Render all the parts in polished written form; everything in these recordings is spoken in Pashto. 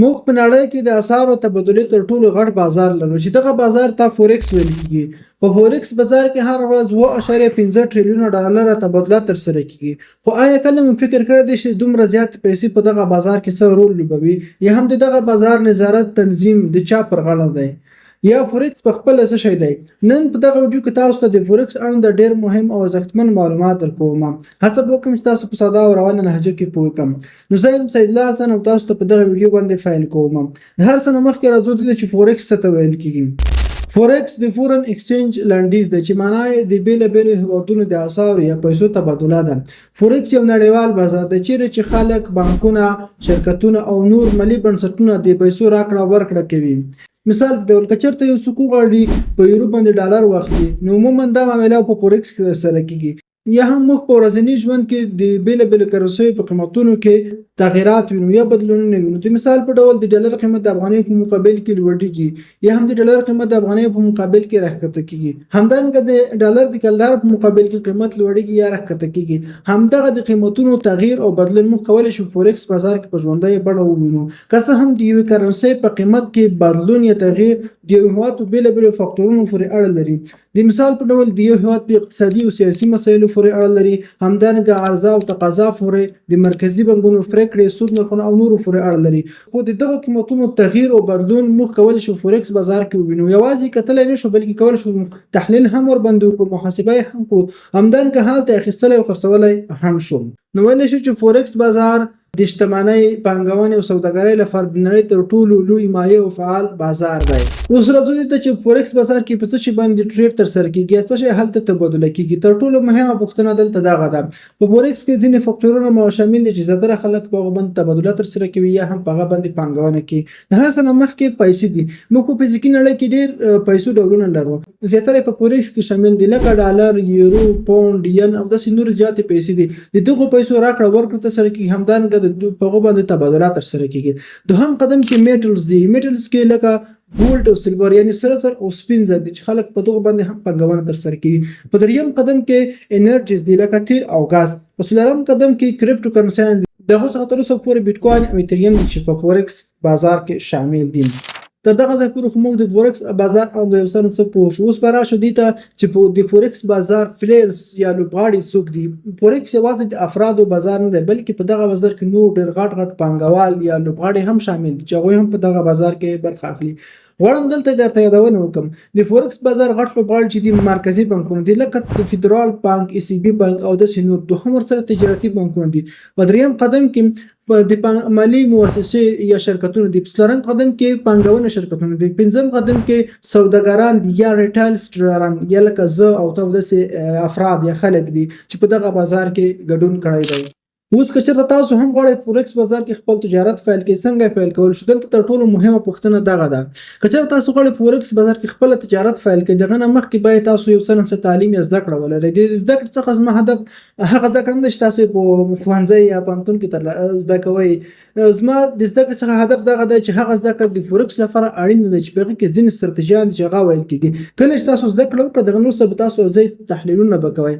موږ په نړۍ کې د اسعارو تبادلې تر ټولو غټ بازار لرو چې دغه بازار ته فورکس ویل کیږي. په فورکس بازار کې هر ورځ 2.15 ټریلیون ډالر تبادله ترسره کیږي. خو آیا کله مو فکر کړی دی چې دومره زیات پیسې په دغه بازار کې څه رول لوبوي یا هم دغه بازار نظارت تنظیم د چا پر غاړه دی یا فورکس په خپل څه شي دی؟ نن په دغه ویډیو کې تاسو ته د فورکس اړوند ډېر مهم او ارزښتمن معلومات درکوم. هڅه وکړم چې تاسو په ساده او روانه لهجه کې پوه کړم. نو زه یم سید الله حسن او تاسو ته په دغه ویډیو باندې فایل کوم. د هر څه نه مخکې راځو چې فورکس څه ته ویل کیږي. فورکس د فورن ایکسچینج لنډیز دی چې معنی د بیلابیلو هیوادونو د اسعارو یا پیسو تبادله ده. فورکس یو نړیوال بازار دی چیرې چې خلک، بانکونه، شرکتونه او نور مالي بنسټونه د پیسو راکړه ورکړه کوي. مثال په ډول که چېرته یو څوک غواړي په یورو باندې ډالر واخلي نو عموما دا معامله په فورکس کې ترسره کیږي. یا هم موږ په ورځني ژوند کې د بیلابیلو کرنسیو په قیمتونو کې تغیرات وینو یا بدلونونه وینو. د مثال په ډول د ډالر قیمت د افغانۍ په مقابل کې لوړیږي یا هم د ډالر قیمت د افغانۍ په مقابل کې راښکته کیږي. همدارنګه د ډالر د کلدار په مقابل کې قیمت لوړیږي یا راښکته کیږي. همدغه د قیمتونو تغییر او بدلون موږ کولی شو فورکس بازار کې په ژوندۍ بڼه ووینو. که څه هم د یوې کرنسۍ په قیمت کې بدلون یا تغییر د یو هېواد په بیلابیلو فاکتورونو پورې اړه لري. د مثال په ډول د یو هېواد په اقتصادي او سیاسي مسایلو پورې اړه لري. همدارنګه عرضه او تقاضا پورې، د مرکزي بانکونو پریکړې، سود نرخونه او نورو پورې اړه لري. خو د دغه قیمتونو تغییر او بدلون موږ کولی شو فورکس بازار کې ووینو. یوازې کتلی نه شو بلکې کولی شو تحلیل هم ورباندې وکړو، محاسبه یې هم کړو، همدارنګه هلته اخیستلی او خرڅولی هم شو. نو ویلی شو چې فورکس بازار د شتمنۍ، پانګونې او سوداګرۍ لپاره د نړۍ تر ټولو لوی مایع او فعال بازار دی. اوس راځو دې ته چې فورکس بازار کې په څه شي باندې ټریډ ترسره کیږي، څه شی هلته تبادله کیږي. تر ټولو مهمه پوښتنه دلته دغه ده. په فورکس کې ځینې فاکتورونه شامل دي چې زیاتره خلک په هغه باندې تبادله ترسره کوي یا هم په هغه باندې پانګونه کوي. د هر څه نه مخکې پیسې دي. موږ په فزیکي نړۍ کې ډېر پیسو ډولونه لرو. زیاتره په فورکس کې شامل دي لکه ډالر، یورو، پاونډ، ین او داسې نور زیاتې پیسې دي. د دغو پیسو راکړه ورکړه ترسره کیږي. همدارنګه په هغو باندې تبادله ترسره کیږي. دوهم قدم کې میټلز دي. میټلز کې لکه ګولډ او سیلور یعنی سره زر او سپین زر دي چې خلک په دغه باندې هم پانګونه ترسره کوي. په دریم قدم کې انرژیز دي لکه تیل او غاز. په څلورم قدم کې کریپټو کرنسیان دي. دغه څخه تر اوسه پورې بیټکوین او ایتریوم دي چې په فورکس بازار کې شامل دي. تر دغه ځای پورې خو موږ د فورکس بازار او د یو څه پوه شو. اوس به راشو دې ته چې د فورکس بازار پلیرز یا لوبغاړي څوک دي. فورکس یوازې د افرادو بازار نه دی بلکې په دغه بازار کې نور ډېر غټ پانګوال یا لوبغاړي هم شامل دي چې هغوی هم په دغه بازار کې برخه اخلي. غواړم دلته درته یادونه وکړم د فورکس بازار غټ لوبغاړي چې د مرکزي بانکونو دي لکه د فدرال بانک، ای سی بي بانک او داسې نور. دوهم ورسره تجارتي بانکونه دي. په دریم قدم کې د مالي مؤسسې یا شرکتونه دي. په څلورم قدم کې پانګونه شرکتونه دي. پنځم قدم کې سوداګران دي یا ریټیل سټوران یا لکه زه او ته داسې افراد یا خلک دي چې په دغه بازار کې ګډون کړی دی. اوس که چېرته تاسو هم غواړئ فورکس بازار کې خپل تجارت فعال کړئ، څنګه فعال کول شو؟ دلته تر ټولو مهمه پوښتنه دغه ده. که چېرته تاسو غواړئ فورکس بازار کې خپل تجارت فعال کړئ، دغه نه مخکې باید تاسو یو څه تعلیم یا زده کړه ولرئ. د زده کړې څخه زما هدف هغه زده کړه نه ده چې تاسو په ښوونځي یا پوهنتون کې زده کوئ. زما د زده کړې څخه هدف دغه دی چې هغه زده کړه د فورکس لپاره اړینه ده چې په هغې کې ځینې ستراتیژیان چې هغه ویل کېږي. کله چې تاسو زده کړه وکړه دغه وروسته به تاسو ځای تحلیلونه به کوئ.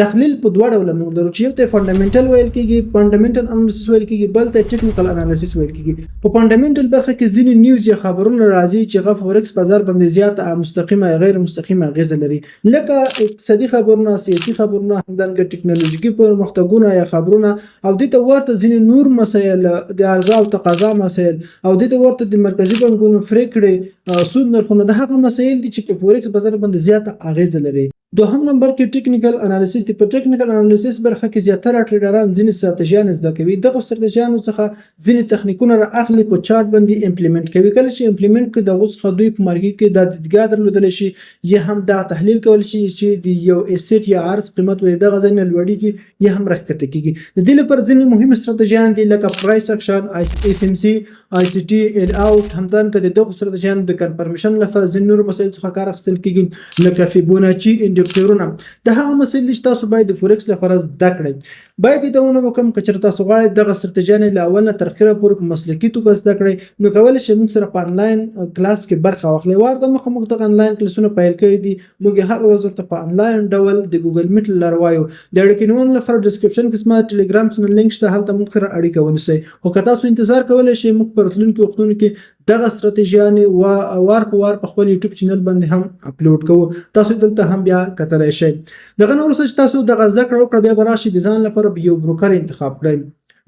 تحلیل په دوه ډوله موږ لرو چې یو ته فنډامنټل ویل کېږي، فنډامنټل انالیسس ویل کېږي، بل ته ټیکنیکل انالیسس ویل کېږي. په فنډامنټل برخه کې ځینې نیوز یا خبرونه راځي چې هغه فورکس بازار باندې زیاته مستقیمه یا غیر مستقیمه اغیزه لري، لکه اقتصادي خبرونه، سیاسي خبرونه، همدارنګه ټکنالوژیکي پرمختګونه یا خبرونه او دې ته ورته ځینې نور مسایل، د عرضه او تقاضا مسایل او دې ته ورته د مرکزي بانکونو پریکړې، سود نرخونه، د هغه مسایل دي چې په فورکس بازار باندې زیاته اغیزه لري. دوهم نمبر کې ټیکنیکل انالیسس دی. په ټیکنیکل انالیسس برخه کې زیاتره ټریډران ځینې ستراتیژیان زده کوي. دغه ستراتیژیانو څخه ځینې تخنیکونه را اخلي، په چارت باندې امپلیمنټ کوي. کله چې امپلیمنټ کړي دغه څخه دوی په مارکیټ کې د دیدګاه درلودلی شي یا هم دا تحلیل کولی شي چې د یو اسیټ یا عرض قیمت وي دغه ځای نه لوړیږي یا هم راښکته کیږي. د دې لپاره ځینې مهم ستراتیژیان دي لکه پرایس اکشن، اس ام سی، آی سی ټي، ال اوټ. همدارنګه د دغو ستراتیژیانو د کنفرمیشن لپاره ځینې نور مسایل څخه کار اخیستل کیږي لکه فیبوناچي انډیکټورونه د هغه مسایل چې تاسو باید د فورکس لپاره زده کړئ باید دا ونه وکم که چېرته تاسو غواړئ دغه ستراتیژیانې له اول نه تر اخره پورې په مسلکي توګه زده کړئ نو کولی شئ موږ سره په انلاین کلاس کې برخه واخلئ وار د مخه موږ دغه انلاین کلاسونه پیل کړي دي موږ هر ورځ ورته په انلاین ډول د ګوګل میټ له لارې وایو د اړیکې نیولو لپاره ډسکرپشن کې زما ټلیګرام چینل لینک شته هلته موږ سره اړیکه ونیسئ خو که تاسو انتظار کولی شئ موږ په راتلونکي وختونو کې دغه ستراتیژیانې وار په وار په خپل یوټیوب چینل باندې هم اپلوډ کوو تاسو دلته هم بیا کتلی شئ دغه نه وروسته چې تاسو دغه زده کړه وکړه بیا به راشئ د ځان لپاره یو بروکر انتخاب کړئ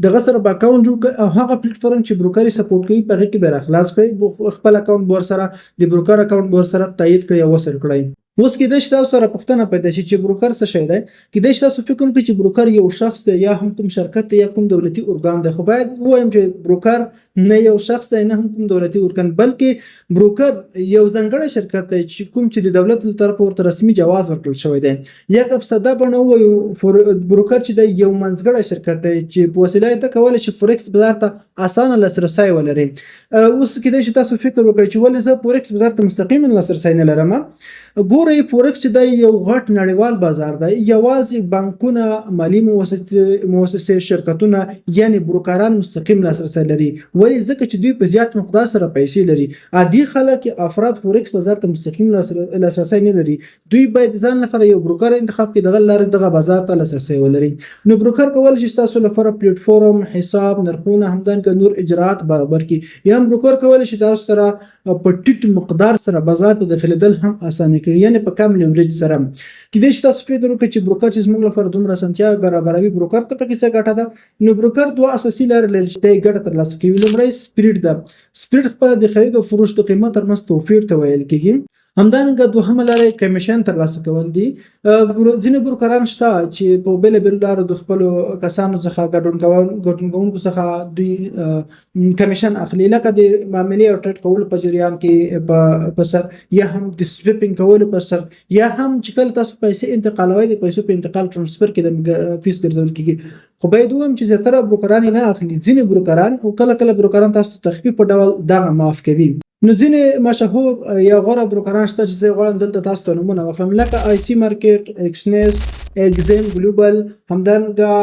دغه سره به اکاونټ جوړ کړئ او هغه پلیټفارم چې بروکر یې سپورټ کوي په هغې کې به راخلاص کړئ خپل اکاونټ به ورسره د بروکر اکاونټ به ورسره تایید کړئ او وصل کړئ اوس کېدای شي تاسو سره پوښتنه پیدا شي چې بروکر څه شی دی کېدای شي تاسو فکر وکړئ چې بروکر یو شخص دی یا هم کوم شرکت دی یا کوم دولتي ارګان دی خو باید ووایم چې بروکر نه یو شخص دی نه هم کوم دولتي ارګان بلکې بروکر یو ځانګړی شرکت دی چې کوم چې د دولت له طرفه ورته رسمي جواز ورکړل شوی دی یا که په ساده بڼه ووایو بروکر چې دی یو منځګړی شرکت دی چې په وسیله یې ته کولی شي فورکس بازار ته اسانه لاسرسی ولري اوس کېدای شي تاسو فکر وکړئ چې ولې زه فورکس بازار ته مستقیما لاسرسی نه لرم ګورئ فورکس چې دی یو غټ نړیوال بازار دی یوازې بانکونه مالي مؤسسې شرکتونه یعنی بروکران مستقیم لاسرسی لري ولې ځکه چې دوی په زیات مقدار سره پیسې لري عادي خلک افراد فورکس بازار ته مستقیم لاسرسی نه لري دوی باید ځان لپاره یو بروکر انتخاب کړي دغه لارې دغه بازار ته لاسرسی ولري نو بروکر کولی شي تاسو لپاره پلیټفارم حساب نرخونه همدارنګه نور اجراءات برابر کړي یا هم بروکر کولی شي تاسو سره په ټیټ مقدار سره بازار ته داخلېدل هم اسانه کړي یعنی په کم لیوریج سره کېدای شي تاسو فکر وکړئ چې بروکر چې زموږ لپاره دومره اسانتیا برابروي بروکر ته پکې څه ګټه ده نو بروکر دوه اساسي لارې لري چې دی ګټه ترلاسه کوي لومړی سپریډ ده سپریډ خپله د خرید او فروش د قیمت ترمنځ توپیر ته ویل کېږي همدارنګه دوهمه لاره کمیشن ترلاسه کول دي ځینې بروکران شته چې په بېلابېلو لارو د خپلو کسانو څخه ګډون کوونکو څخه دوی کمیشن اخلي لکه د معاملې او ټریډ کولو په جریان کې په سر یا هم د سویپینګ کولو په سر یا هم چې کله تاسو پیسې انتقالوئ د پیسو په انتقال ترانسفر کې د فیس ګرځول کېږي خو باید ووایم چې زیاتره بروکران نه اخلي ځینې بروکران او کله بروکران تاسو ته تخفیف په ډول دغه معاف کوي نو ځینې مشهور یا غوره بروکران شته چې زه غواړم دلته تاسو ته نومونه واخلم لکه آی سی مارکیټ ایکسنیس ایگزیم ګلوبل همدارنګه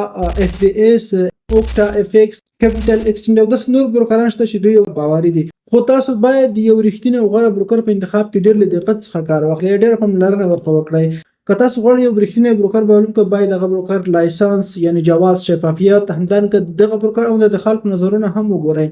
اف بی ایس اوکټا اف ایکس کیپټل ایکسچینج او داسې نور بروکران شته چې دوی باوري دي خو تاسو باید یو رښتینی او غوره بروکر په انتخاب کې ډېر له دقت څخه کار واخلئ ډېره پاملرنه ورته وکړئ که تاسو غواړئ یو رښتینی بروکر بولونکی باید دغه بروکر لایسنس یعنی جواز شفافیت همدارنګه دغه بروکر او د خلکو نظرونه هم وګورئ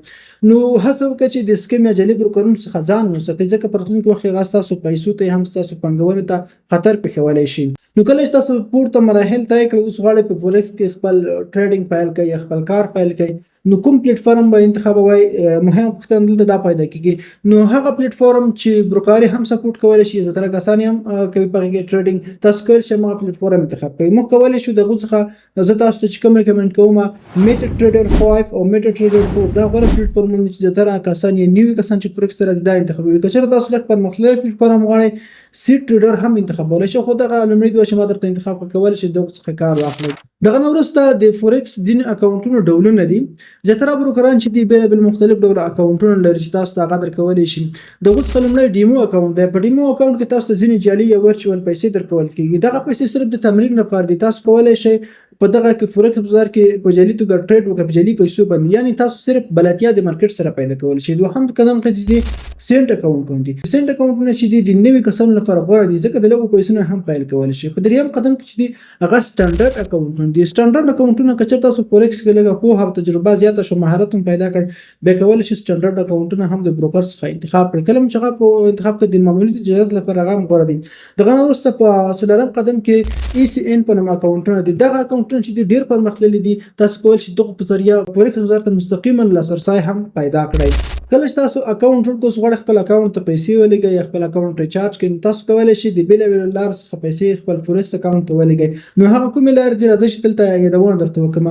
نو هڅه وکړئ چې د سکیم یا جعلي بروکرونو څخه ځان وساتئ ځکه په راتلونکي وخت کې ستاسو پیسو ته هم ستاسو پانګونې ته خطر پېښولی شي نو کله چې تاسو پورته مراحل طی کړئ اوس غواړئ په فورکس کې خپل ټریډینګ پیل کړئ یا خپل کار پیل کړئ نو کوم پلیټفارم به انتخابوئ مهم پوښتنه دلته دا پیدا کېږي نو هغه پلیټفارم چې بروکري هم سپورټ کولی شي زیاتره کسان هم کوي په هغې کې ټریډینګ تاسو کولی شئ هغه پلیټفارم انتخاب کړئ موږ کولی شو د هغو څخه زه تاسو ته چې کوم ریکمنډ کوم میټا ټریډر 5 او میټا ټریډر 4 دا غوره پلیټفارمونه دي چې زیاتره کسان یې نوي کسان چې فورکس ته راځي دا انتخابوي که چېرته تاسو لږ پرمختللی پلیټفارم غواړئ سیټ ټریډر هم انتخابولی شئ خو دغه لومړي دوه چې ما درته انتخاب کړه کولی شئ دغو څخه کار واخلئ دغه نه وروسته د فورکس ځینې اکاونټونو ډولونه دي زیاتره بروکران چې دي بېلابېل مختلف ډوله اکاونټونه لري چې تاسو ته هغه درکولی شي د هغو څخه لومړی ډیمو اکاونټ دی په ډیمو اکاونټ کې تاسو ته ځینې جعلي یا ورچوال پیسې درکول کېږي دغه پیسې صرف د تمرین لپاره دي تاسو کولی شئ په دغه کې فورکس بازار کې په جعلي توګه ټریډ وکړئ په جعلي پیسو باندې یعنې تاسو صرف بلدتیا د مارکیټ سره پیدا کولی شئ دوهم قدم ته چې دي سینټ اکاونټونه دي سینټ اکاونټونه چې دي د نوي کسانو لپاره غوره دي ځکه د لږو پیسو نه هم پیل کولی شي په دریم قدم کې چې دي هغه سټنډرډ اکاونټونه دي سټنډرډ اکاونټونه که چېرته تاسو فورکس کې لږه پوهه او تجربه زیاته شو مهارت هم پیدا کړ بیا کولی شي سټنډرډ اکاونټونه هم د بروکر څخه انتخاب کړئ کله چې هغه انتخاب کړئ د معمولي تجارت لپاره هغه هم غوره دي دغه نه وروسته په څلورم قدم کې ای سی ان په نوم اکاونټونه دي دغه اکاونټونه چې دي ډېر پرمختللي دي تاسو کولی شئ دغو په ذریعه فورکس بازار ته مستقیما لاسرسی هم پیدا کړئ کله چې تاسو اکاونټ جوړ کړئ غواړئ خپل اکاونټ ته پیسې ولېږئ یا خپل اکاونټ ریچارج کړئ نو تاسو کولی شئ د بېلابېلو لارو څخه پیسې خپل فورکس اکاونټ ته ولېږئ نو هغه کومې لارې دي راځئ چې دلته یادونه درته وکړم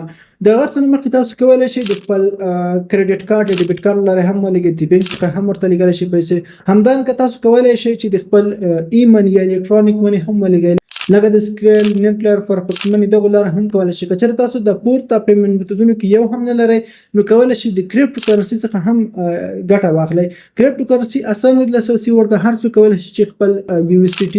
د هغه څه نه مخکې تاسو کولی شئ د خپل کریډټ کارډ یا ډیبټ کارډ له لارې هم ولېږئ د بینک څخه هم ورته لېږلی شئ پیسې همدارنګه تاسو کولی شئ چې د خپل ای مني یا الکترونیک مني هم ولېږئ لکه د سکرل نیټلر فورکس منی دغه لار هم کولای شي. که چېرته تاسو د پورته پیمنټ میتودونو کې یو هم نه لرئ نو کولای شي د کریپټو کرنسي څخه هم ګټه واخلئ. کریپټو کرنسي اسانه لاسرسي ورته هر څوک کولای شي چې خپل USDT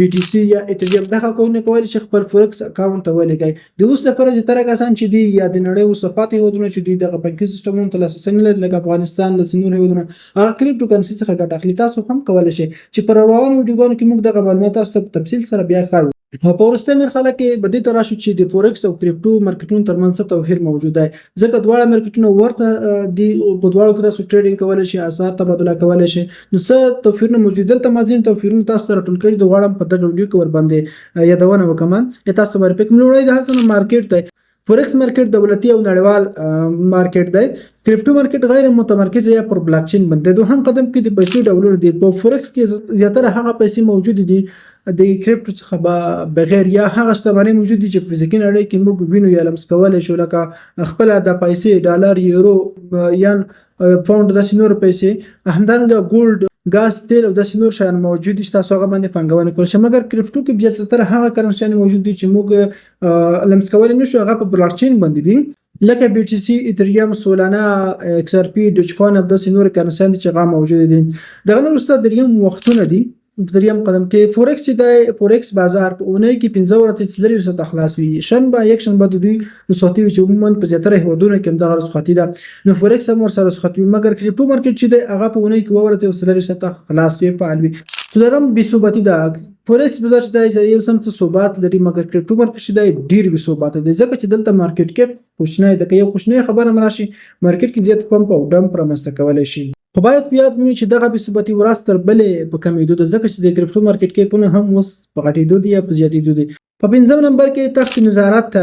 BTC یا ایتریوم دغه کوونه کولای شي خپل فورکس اکاونټ ته ولګي. د اوس لپاره چې تر کسان چې دی یا د نړۍ اوس پاتې هیوادونه چې دوی دغه بانکي سیستمونو ته لاسرسي نه لري لکه افغانستان د نور هیوادونه هغه کریپټو کرنسي څخه ګټه اخلي. تاسو هم کولای شي چې پر روانو ویډیوګانو کې موږ دغه معلومات تاسو ته په تفصیل سره بیا ښیو. په وروستۍ مرحله کې به دې ته راشو چې د فورکس او کریپټو مارکیټونو ترمنځ څه توپیر موجود دی، ځکه دواړه مارکیټونه ورته دي. په دواړو کې تاسو ټریډینګ کولی شئ، اسعار تبادله کولی شئ. نو څه توپیرونه موجود دي دلته ما ځینې توپیرونه تاسو ته راټول کړي دي، غواړم په دغه ویډیو کې ورباندې یادونه وکړم. تاسو ته معرفي کوم. لومړی د هڅه مارکیټ دی. فورکس مارکیټ دولتي او نړیوال مارکیټ دی. کریپټو مارکیټ غیر متمرکز یا پر بلاک چین باندې. دوهم قدم کې د پیسو ډولونه دي. په فورکس کې زیاتره هغه پیسې موجود دي د کریپټو څخه بغیر یا هغه شتمنۍ موجود دي چې په فزیکي نړۍ کې موږ وینو یا لمس کولی شو، لکه خپله د پیسې ډالر، یورو، ین، پاونډ، داسې نور پیسې، همدارنګه ګولډ، ګاز، تیل او داسې نور شیان موجود دي چې تاسو هغه باندې پانګونه کولی شئ. مګر کریپټو کې بیا زیاتره هغه کرنسیانې موجود دي چې موږ لمس کولی نه شو، هغه په بلاک چین باندې دي، لکه BTC، ایتریوم، سولانا، XRP، دوج کوین او داسې نور کرنسیان دي چې هغه موجود دي. دغه نه وروسته دریم وختونه دي. دریم قدم کې فورکس چې دی، فورکس بازار په اونۍ کې 15 ورځې څلرویشت ساعته خلاص وي. شنبه یک شنبه د دوی رخصتي وي چې عموما په زیاتره هیوادونو کې همدغه رخصتي ده. نو فورکس هم ورسره رخصتي وي. مګر کریپټو مارکیټ چې دی هغه په اونۍ کې 2 ورځې او 24 ساعته خلاص وي، فعال وي. څلورم بېثباتي ده. فورکس بازار چې دی یو څه ثبات لري، مګر کریپټو مارکیټ چې دی ډېر بېثباته دی، ځکه چې دلته مارکیټ کې کوچنی ده. که یو کوچنی خبره هم راشي مارکیټ کې زیات پمپ او ډمپ رامنځته کولی شي. خو باید په یاد وي چې دغه بېثباتي ورځ تر بلې په کمېدو ده، ځکه چې د کریپټو مارکیټ کیپونه هم اوس په غټېدو دي یا په زیاتېدو دي. په 5 نمبر کې تخت نظارت ته.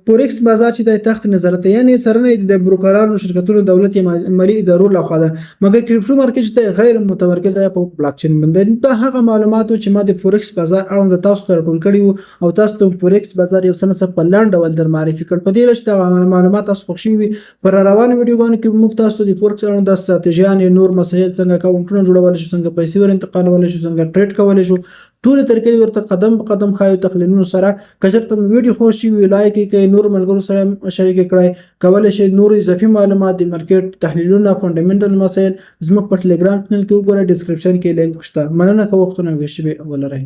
فورکس بازار چې د تخت نظارت یعنی څارنه د بروکرانو، شرکتونو، دولت یا مالي ادارو لخوا ده. مګر کریپټو مارکیټ چې غیر متمرکز یا په بلاک چین باندې. دا هغه معلومات چې ما د فورکس بازار اړوند تاسو ته راټول کړي وو او تاسو ته فورکس بازار یو څه په لاندې ډول در معرفي کړ. په دې لږ دا معلومات تاسو خوښ شوي. پر روانو ویډیوګانو کې موږ تاسو ته د فورکس اړوند د ستراتیژیانې، نور مسایل، څنګه اکاونټونه جوړولی شو، څنګه پیسې ور انتقالولی شو، څنګه ټریډ کولی شو، ټول طریقې ورته قدم په قدم ښایو تحلیلونو سره. که چېرته مو ویډیو خوښ شي وي لایک یې کړئ، نور ملګرو سره شریک کړئ. کولی شئ نور اضافي معلومات د مارکیټ تحلیلونه، فنډامنټل مسایل زموږ په ټلیګرام چینل کې وګورئ. ډسکرپشن کې لینک شته. مننه که وختونه ویښ شوي ولرئ.